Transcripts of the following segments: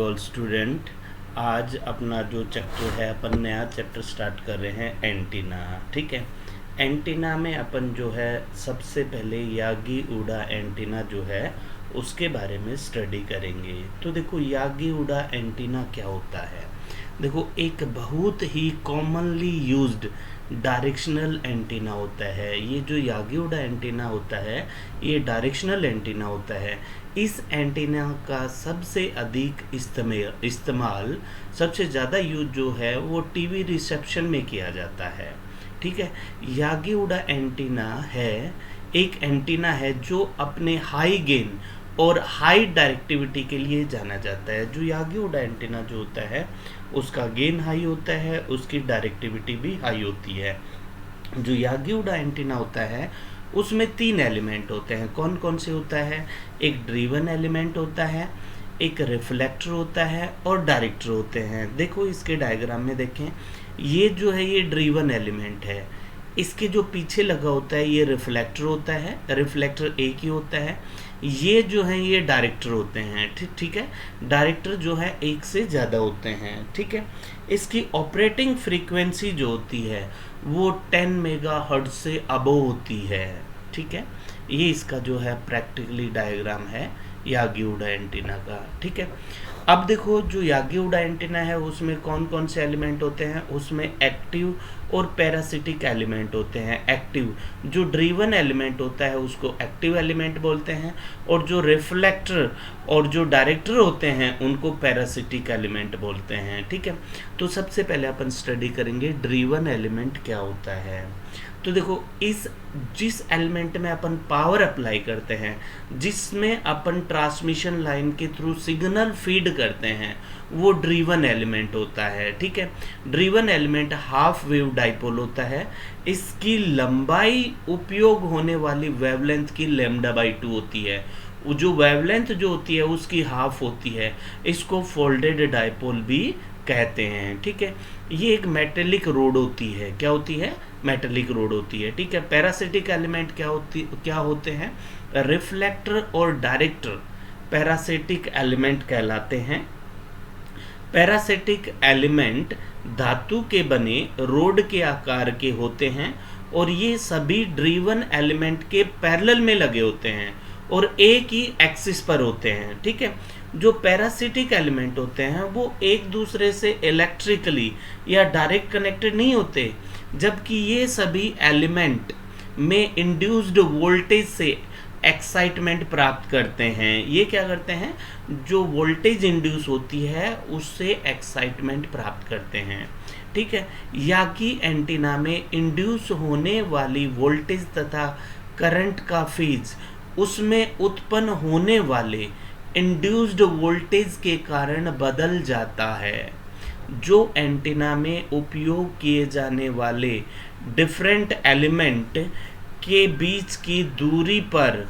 All student, आज अपना जो चैप्टर है अपन नया चैप्टर स्टार्ट कर रहे हैं एंटीना। ठीक है, एंटीना में अपन जो है सबसे पहले यागी उडा एंटीना जो है उसके बारे में स्टडी करेंगे। तो देखो यागी उडा एंटीना क्या होता है। देखो एक बहुत ही कॉमनली यूज्ड डायरेक्शनल एंटीना होता है। ये जो यागी उडा एंटीना होता है ये डायरेक्शनल एंटीना होता है। इस एंटीना का सबसे अधिक इस्तेमाल सबसे ज़्यादा यूज जो है वो टीवी रिसेप्शन में किया जाता है। ठीक है, यागी उडा एंटीना है एक एंटीना है जो अपने हाई गेन और हाई डायरेक्टिविटी के लिए जाना जाता है। जो यागी उडा एंटीना जो होता है उसका गेन हाई होता है, उसकी डायरेक्टिविटी भी हाई होती है। जो यागी उडा एंटीना होता है उसमें 3 एलिमेंट होते हैं। कौन कौन से होता है? एक ड्रिवन एलिमेंट होता है, एक रिफ्लेक्टर होता है और डायरेक्टर होते हैं। देखो इसके डायग्राम में देखें, ये जो है ये ड्रिवन एलिमेंट है, इसके जो पीछे लगा होता है ये रिफ्लेक्टर होता है, रिफ्लेक्टर एक ही होता है। ये जो है ये डायरेक्टर होते हैं। ठीक है, डायरेक्टर जो है एक से ज़्यादा होते हैं। ठीक है, इसकी ऑपरेटिंग फ्रीक्वेंसी जो होती है वो 10 मेगाहर्ट्ज से अबव होती है। ठीक है, ये इसका जो है प्रैक्टिकली डायग्राम है यागी उडा एंटीना का। ठीक है, अब देखो जो यागी उडा एंटीना है उसमें कौन कौन से एलिमेंट होते हैं। उसमें एक्टिव और पैरासिटिक एलिमेंट होते हैं। एक्टिव जो ड्रिवन एलिमेंट होता है उसको एक्टिव एलिमेंट बोलते हैं, और जो रिफ्लेक्टर और जो डायरेक्टर होते हैं उनको पैरासिटिक एलिमेंट बोलते हैं। ठीक है, तो सबसे पहले अपन स्टडी करेंगे ड्रिवन एलिमेंट क्या होता है। तो देखो जिस एलिमेंट में अपन पावर अप्लाई करते हैं, जिसमें अपन ट्रांसमिशन लाइन के थ्रू सिग्नल फीड करते हैं, वो ड्रिवन एलिमेंट होता है। ठीक है, driven element half wave dipole होता है। इसकी लंबाई उपयोग होने वाली वेवलेंथ की λ/2 होती है। जो वेवलेंथ जो होती है उसकी हाफ होती है। इसको फोल्डेड डाइपोल भी कहते हैं। ठीक है, ये एक मेटेलिक रोड होती है। क्या होती है? मेटेलिक रोड होती है। ठीक है, पैरासिटिक एलिमेंट क्या होते हैं? रिफ्लेक्टर और डायरेक्टर पैरासिटिक एलिमेंट कहलाते हैं। पैरासिटिक एलिमेंट धातु के बने रोड के आकार के होते हैं और ये सभी ड्रिवन एलिमेंट के पैरेलल में लगे होते हैं और एक ही एक्सिस पर होते हैं। ठीक है, जो पैरासिटिक एलिमेंट होते हैं वो एक दूसरे से इलेक्ट्रिकली या डायरेक्ट कनेक्टेड नहीं होते, जबकि ये सभी एलिमेंट में इंड्यूस्ड वोल्टेज से एक्साइटमेंट प्राप्त करते हैं। ये क्या करते हैं? जो वोल्टेज इंड्यूस होती है उससे एक्साइटमेंट प्राप्त करते हैं। ठीक है, यागी एंटीना में इंड्यूस होने वाली वोल्टेज तथा करंट का फेज उसमें उत्पन्न होने वाले इंड्यूस्ड वोल्टेज के कारण बदल जाता है। जो एंटीना में उपयोग किए जाने वाले डिफरेंट एलिमेंट के बीच की दूरी पर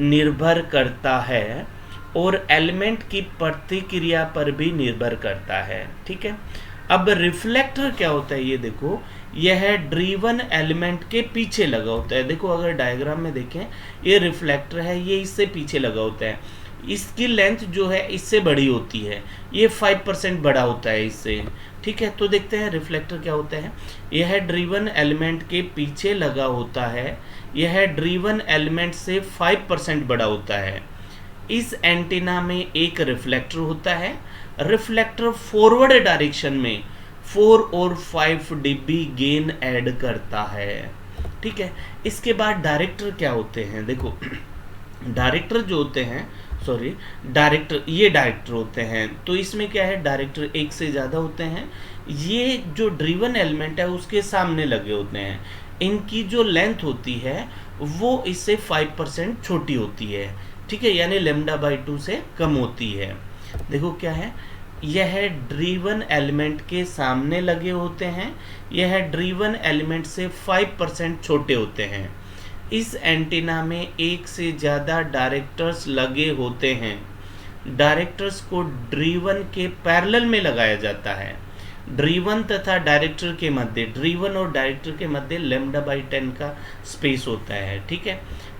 निर्भर करता है और एलिमेंट की प्रतिक्रिया पर भी निर्भर करता है। ठीक है, अब रिफ्लेक्टर क्या होता है? ये देखो, यह ड्रिवन एलिमेंट के पीछे लगा होता है। देखो अगर डायग्राम में देखें, ये रिफ्लेक्टर है, ये इससे पीछे लगा होता है। इसकी लेंथ जो है इससे बड़ी होती है, ये 5% बड़ा होता है इससे। ठीक है, तो देखते हैं रिफ्लेक्टर क्या होता है। यह ड्रिवन एलिमेंट के पीछे लगा होता है, यह ड्रिवन एलिमेंट से 5% बड़ा होता है। इस एंटीना में एक रिफ्लेक्टर होता है। रिफ्लेक्टर फॉरवर्ड डायरेक्शन में 4 और 5 dB गेन ऐड करता है। ठीक है, इसके बाद डायरेक्टर क्या होते हैं? देखो डायरेक्टर जो होते हैं, ये डायरेक्टर होते हैं। तो इसमें क्या है? डायरेक्टर एक से ज़्यादा होते हैं। ये जो ड्रिवन एलिमेंट है उसके सामने लगे होते हैं। इनकी जो लेंथ होती है वो इससे 5% छोटी होती है। ठीक है, यानी λ/2 से कम होती है। देखो क्या है, यह ड्रिवन एलिमेंट के सामने लगे होते हैं, यह ड्रिवन एलिमेंट से 5% छोटे होते हैं। इस एंटीना में एक से ज़्यादा डायरेक्टर्स लगे होते हैं। डायरेक्टर्स को ड्रिवन के पैरेलल में लगाया जाता है। ड्रिवन तथा डायरेक्टर के मध्य, ड्रिवन और डायरेक्टर के मध्य λ/10 का स्पेस होता है। ठीक है,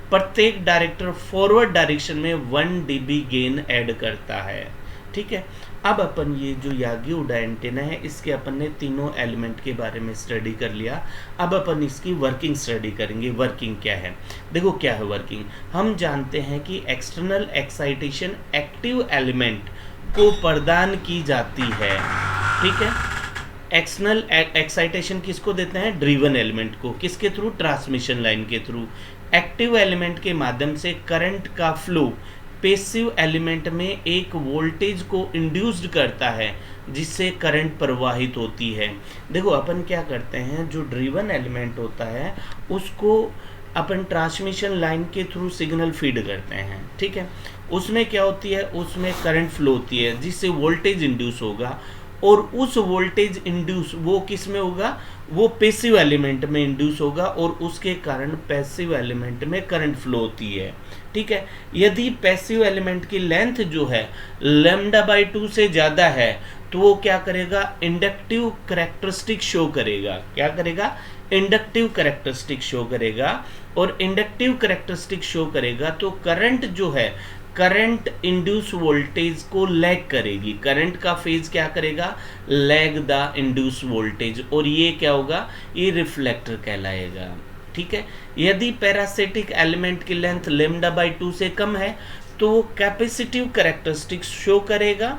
प्रत्येक डायरेक्टर फॉरवर्ड डायरेक्शन में 1 dB गेन ऐड करता है। ठीक है, अब अपन ये जो यागी उडा एंटेना है इसके अपन ने तीनों एलिमेंट के बारे में स्टडी कर लिया। अब अपन इसकी वर्किंग स्टडी करेंगे। वर्किंग क्या है, देखो क्या है वर्किंग। हम जानते हैं कि एक्सटर्नल एक्साइटेशन एक्टिव एलिमेंट को प्रदान की जाती है, ठीक है। एक्सटर्नल एक्साइटेशन किसको देते हैं, ड्रिवन एलिमेंट को, किसके थ्रू, ट्रांसमिशन लाइन के थ्रू। एक्टिव एलिमेंट के माध्यम से करंट का फ्लो पैसिव एलिमेंट में एक वोल्टेज को इंड्यूस्ड करता है जिससे करंट प्रवाहित होती है। देखो अपन क्या करते हैं, जो ड्रिवन एलिमेंट होता है उसको अपन ट्रांसमिशन लाइन के थ्रू सिग्नल फीड करते हैं, ठीक है। उसमें क्या होती है, उसमें करंट फ्लो होती है जिससे वोल्टेज इंड्यूस होगा, और उस वोल्टेज इंड्यूस वो किस में होगा, वो पैसिव एलिमेंट में इंड्यूस होगा और उसके कारण पैसिव एलिमेंट में करंट फ्लो होती है, ठीक है। यदि पैसिव एलिमेंट की लेंथ जो है λ/2 से ज़्यादा है तो वो क्या करेगा, इंडक्टिव कैरेक्टरिस्टिक शो करेगा। क्या करेगा, इंडक्टिव कैरेक्टरिस्टिक शो करेगा। और इंडक्टिव कैरेक्टरिस्टिक शो करेगा तो करंट जो है, करंट इंड्यूस वोल्टेज को लैग करेगी। करंट का फेज क्या करेगा, लैग द इंड्यूस वोल्टेज, और ये क्या होगा, ये रिफ्लेक्टर कहलाएगा, ठीक है। यदि पैरासिटिक एलिमेंट की लेंथ λ/2 से कम है तो वो कैपेसिटिव कैरेक्टरिस्टिक्स शो करेगा,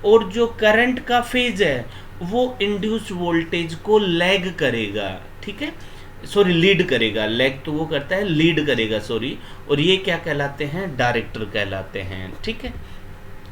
और जो करंट का फेज है वो इंड्यूस वोल्टेज को लैग करेगा, ठीक है, सॉरी लीड करेगा। लैग तो वो करता है, लीड करेगा, सॉरी। और ये क्या कहलाते हैं, डायरेक्टर कहलाते हैं, ठीक है।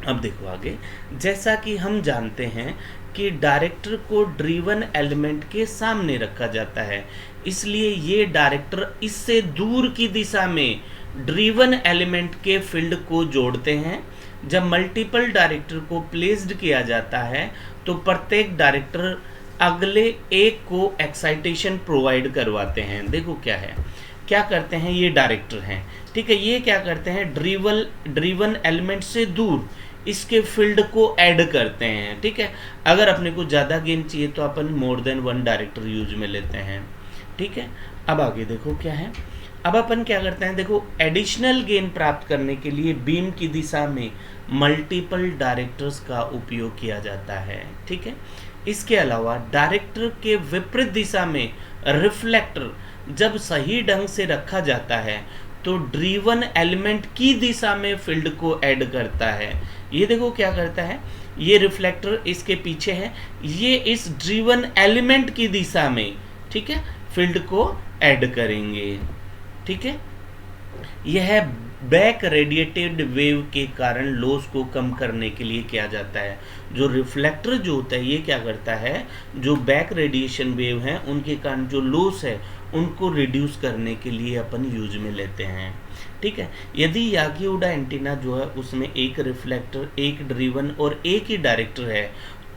अब देखो आगे, जैसा कि हम जानते हैं कि डायरेक्टर को ड्रिवन एलिमेंट के सामने रखा जाता है, इसलिए ये डायरेक्टर इससे दूर की दिशा में ड्रिवन एलिमेंट के फील्ड को जोड़ते हैं। जब मल्टीपल डायरेक्टर को प्लेस्ड किया जाता है तो प्रत्येक डायरेक्टर अगले एक को एक्साइटेशन प्रोवाइड करवाते हैं। देखो क्या है, क्या करते हैं, ये डायरेक्टर हैं, ठीक है। ये क्या करते हैं, ड्रिवन एलिमेंट से दूर इसके फील्ड को ऐड करते हैं, ठीक है। अगर अपने को ज़्यादा गेन चाहिए तो अपन more than one director use में लेते हैं, ठीक है। अब आगे देखो क्या है, अब अपन क्या करते हैं, देखो एडिशनल गेन प्राप्त करने के लिए बीम की दिशा में मल्टीपल डायरेक्टर्स का उपयोग किया जाता है, ठीक है। इसके अलावा डायरेक्टर के विपरीत दिशा में रिफ्लेक्टर जब सही ढंग से रखा जाता है तो ड्रिवन एलिमेंट की दिशा में फील्ड को ऐड करता है। ये देखो क्या करता है, ये रिफ्लेक्टर इसके पीछे है, ये इस ड्रिवन एलिमेंट की दिशा में, ठीक है, फील्ड को ऐड करेंगे, ठीक है। यह बैक रेडिएटेड वेव के कारण लॉस को कम करने के लिए किया जाता है। जो रिफ्लेक्टर जो होता है ये क्या करता है, जो बैक रेडिएशन वेव हैं उनके कारण जो लॉस है उनको रिड्यूस करने के लिए अपन यूज में लेते हैं, ठीक है। यदि यागी उडा एंटीना जो है उसमें एक रिफ्लेक्टर, एक ड्रिवन और एक ही डायरेक्टर है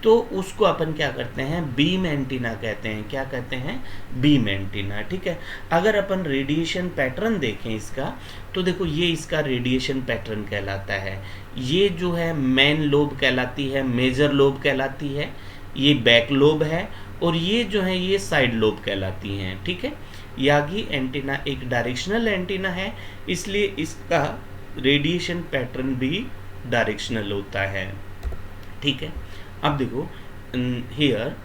तो उसको अपन क्या करते हैं, बीम एंटीना कहते हैं। क्या कहते हैं, बीम एंटीना, ठीक है। अगर अपन रेडिएशन पैटर्न देखें इसका तो देखो ये इसका रेडिएशन पैटर्न कहलाता है। ये जो है मेन लोब कहलाती है, मेजर लोब कहलाती है, ये बैक लोब है, और ये जो है ये साइड लोब कहलाती हैं, ठीक है। यागी एंटीना एक डायरेक्शनल एंटीना है, इसलिए इसका रेडिएशन पैटर्न भी डायरेक्शनल होता है, ठीक है। अब देखो here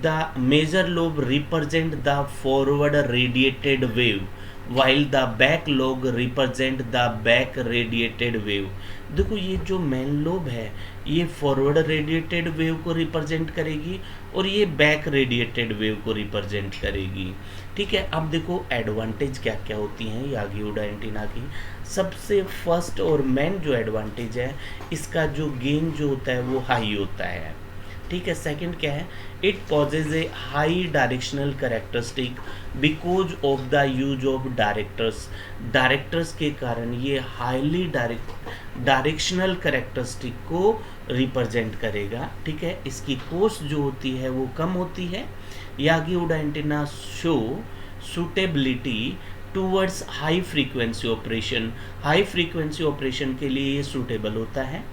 the major lobe represent the forward radiated wave while the back lobe represent the back radiated wave. देखो ये जो मेन लोब है ये फॉरवर्ड रेडिएटेड वेव को रिप्रेजेंट करेगी और ये बैक रेडिएटेड वेव को रिप्रेजेंट करेगी, ठीक है। अब देखो एडवांटेज क्या क्या होती हैं यागी उडा एंटीना की। सबसे फर्स्ट और मेन जो एडवांटेज है, इसका जो गेन जो होता है वो हाई होता है, ठीक है। सेकंड क्या है, it poses a high directional characteristic because of the use of directors के कारण ये हाईली डायरेक्शनल कैरेक्टरिस्टिक को रिप्रेजेंट करेगा, ठीक है। इसकी कॉस्ट जो होती है वो कम होती है। Yagi Uda antenna show suitability towards high frequency operation. High frequency operation के लिए ये सूटेबल होता है।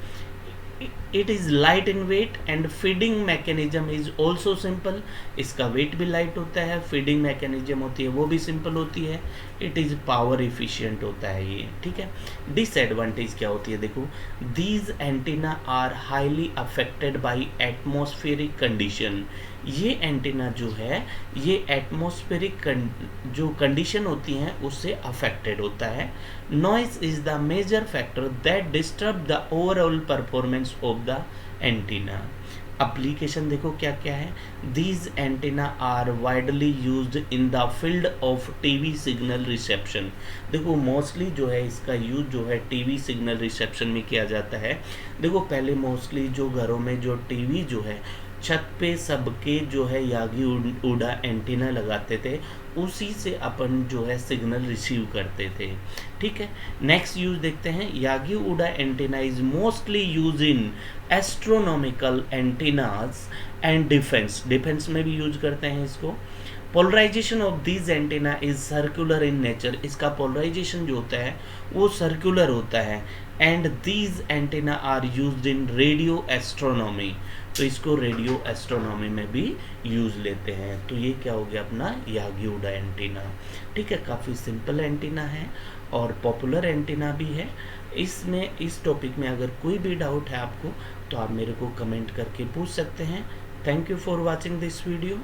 It is light in weight and feeding mechanism is also simple. इसका वेट भी लाइट होता है, फीडिंग मैकेनिज्म होती है वो भी सिंपल होती है। इट इज़ पावर इफिशिएंट होता है ये, ठीक है। डिसएडवांटेज क्या होती है देखो, these antenna are highly affected by atmospheric condition. ये एंटीना जो है ये एटमॉस्फेरिक जो कंडीशन होती हैं उससे अफेक्टेड होता है। Noise is the major factor that disturb the overall performance of the antenna. Application देखो क्या क्या है। These antenna are widely used in the field of TV signal reception. देखो मोस्टली जो है इसका यूज जो है टीवी सिग्नल रिसेप्शन में किया जाता है। देखो पहले मोस्टली जो घरों में जो टीवी जो है छत पे सबके जो है यागी उड़ा एंटीना लगाते थे, उसी से अपन जो है सिग्नल रिसीव करते थे, ठीक है। नेक्स्ट यूज देखते हैं। Yagi Uda antenna is mostly use in astronomical antennas and defence में भी यूज करते हैं इसको। Polarisation of these antenna is circular in nature. इसका पोलराइजेशन जो होता है वो सर्कुलर होता है। And these antenna are used in radio astronomy. तो इसको रेडियो एस्ट्रोनॉमी में भी यूज लेते हैं। तो ये क्या हो गया अपना यागी उड़ा एंटीना, ठीक है। काफ़ी सिंपल एंटीना है और पॉपुलर एंटीना भी है। इसमें इस टॉपिक में अगर कोई भी डाउट है आपको तो आप मेरे को कमेंट करके पूछ सकते हैं। Thank you for watching this video.